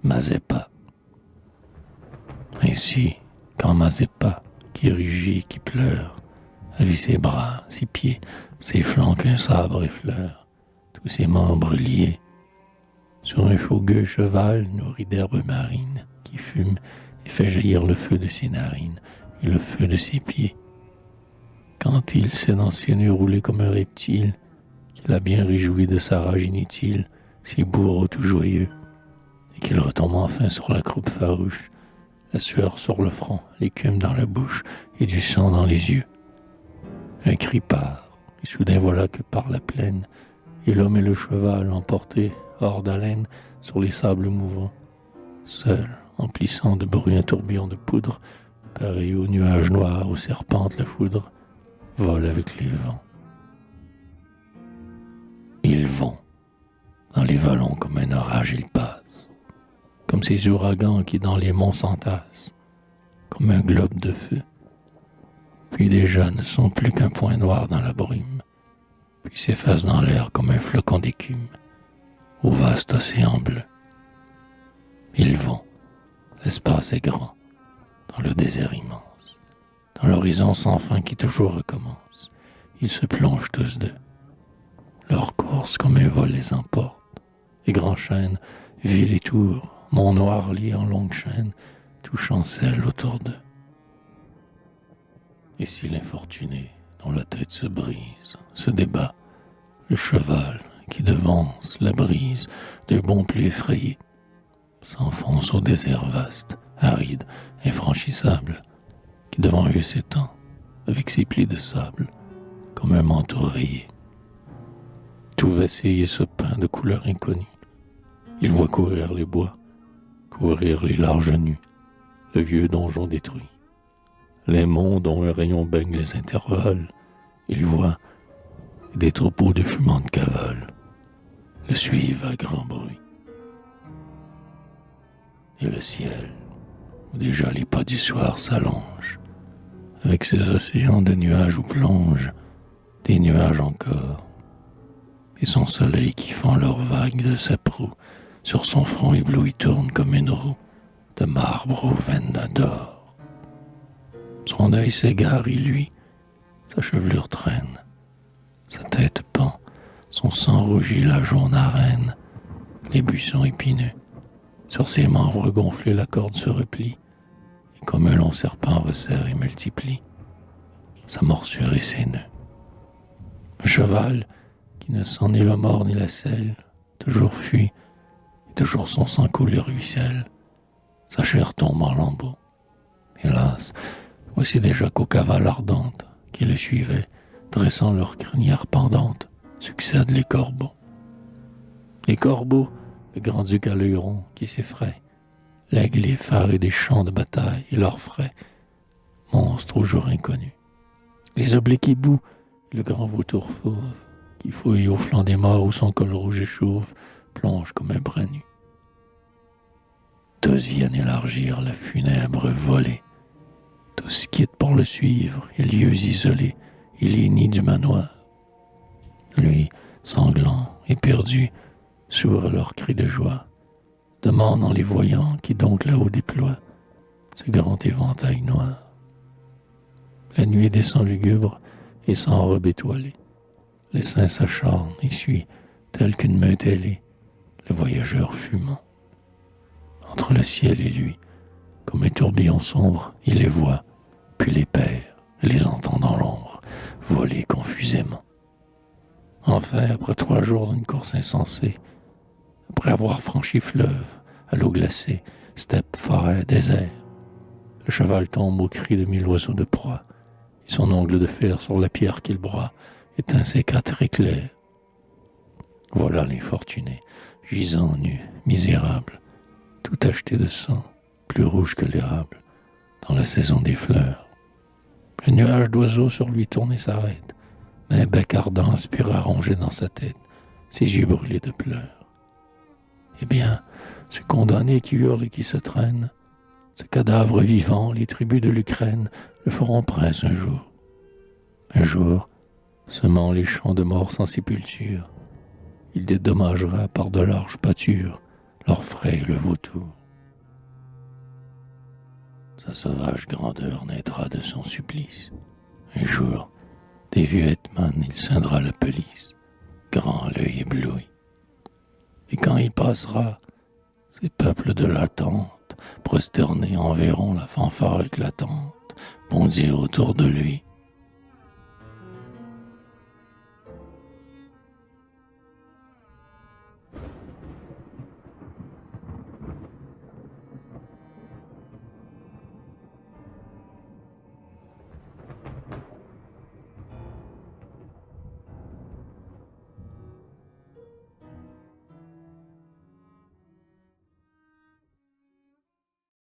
Mazeppa. Ainsi, quand Mazeppa, qui rugit, qui pleure, a vu ses bras, ses pieds, ses flancs qu'un sabre effleure, tous ses membres liés, sur un fougueux cheval nourri d'herbes marines, qui fume et fait jaillir le feu de ses narines et le feu de ses pieds. Quand il s'est dans ses nœuds roulé comme un reptile, qu'il a bien réjoui de sa rage inutile, ses bourreaux tout joyeux, et qu'il retombe enfin sur la croupe farouche, la sueur sur le front, l'écume dans la bouche et du sang dans les yeux. Un cri part, et soudain voilà que par la plaine, et l'homme et le cheval emportés hors d'haleine sur les sables mouvants, seul, emplissant de bruit un tourbillon de poudre, pareil aux nuages noirs où serpente la foudre, vole avec les vents. Ils vont, dans les vallons comme un orage ils passent, comme ces ouragans qui dans les monts s'entassent, comme un globe de feu, puis déjà ne sont plus qu'un point noir dans la brume, puis s'effacent dans l'air comme un flocon d'écume, au vaste océan bleu. Ils vont, l'espace est grand, dans le désert immense, dans l'horizon sans fin qui toujours recommence, ils se plongent tous deux. Leur course comme un vol les emporte, les grands chênes, villes et tours, monts noirs liés en longues chaînes, tout chancelle autour d'eux. Et si l'infortuné, dont la tête se brise, se débat, le cheval qui devance la brise de bons plis effrayés, s'enfonce au désert vaste, aride, infranchissable, qui devant eux s'étend, avec ses plis de sable, comme un manteau rayé. Tout vacille et se peint de couleurs inconnues. Il voit courir les bois, courir les larges nues, le vieux donjon détruit, les monts dont un rayon baigne les intervalles. Il voit des troupeaux de fumantes cavales le suivent à grand bruit. Et le ciel, où déjà les pas du soir s'allongent, avec ses océans de nuages où plongent des nuages encore, et son soleil qui fend leurs vagues de sa proue, sur son front ébloui tourne comme une roue de marbre aux veines d'or. Son œil s'égare et lui, sa chevelure traîne, sa tête pend, son sang rougit la jaune arène, les buissons épineux, sur ses membres gonflés la corde se replie, et comme un long serpent resserre et multiplie sa morsure et ses nœuds. Un cheval qui ne sent ni le mort ni la selle, toujours fuit, et toujours son sang coule et ruisselle, sa chair tombe en lambeaux. Hélas, voici déjà qu'aux cavales ardentes qui le suivaient, dressant leurs crinières pendantes, succèdent les corbeaux. Les corbeaux, le grand-duc à l'œil rond qui s'effraie, l'aigle effaré des champs de bataille et leurs frais, monstres au jour inconnu. Les obliques hiboux, le grand vautour fauve, qui fouille au flanc des morts où son col rouge et chauve plonge comme un bras nu. Tous viennent élargir la funèbre volée, tous quittent pour le suivre, et lieux isolés, et les nids du manoir. Lui, sanglant, éperdu, s'ouvre leurs cris de joie, demande en les voyant qui donc là-haut déploie ce grand éventail noir. La nuit descend lugubre et sans robe étoilée. Les seins s'acharnent et suit, tel qu'une meute ailée, le voyageur fumant. Entre le ciel et lui, comme un tourbillon sombre, il les voit, puis les perd, et les entend dans l'ombre, voler confusément. Enfin, après 3 jours d'une course insensée, après avoir franchi fleuve, à l'eau glacée, steppe, forêt, désert, le cheval tombe au cri de 1000 oiseaux de proie, et son ongle de fer sur la pierre qu'il broie éteint ses 4 éclairs. Voilà l'infortuné, gisant nu, misérable, tout tacheté de sang, plus rouge que l'érable, dans la saison des fleurs. Un nuage d'oiseaux sur lui tourne et s'arrête, mais un bec ardent aspire à ronger dans sa tête, ses yeux brûlés de pleurs. Eh bien, ce condamné qui hurle et qui se traîne, ce cadavre vivant, les tribus de l'Ukraine le feront prince un jour. Un jour, semant les champs de mort sans sépulture, il dédommagera par de larges pâtures leurs frais et le vautour. sa sauvage grandeur naîtra de son supplice. Un jour, des vieux hetman, il scindra la police, grand l'œil ébloui. Et quand il passera, ces peuples de l'attente, prosternés, enverront la fanfare éclatante, bondir autour de lui,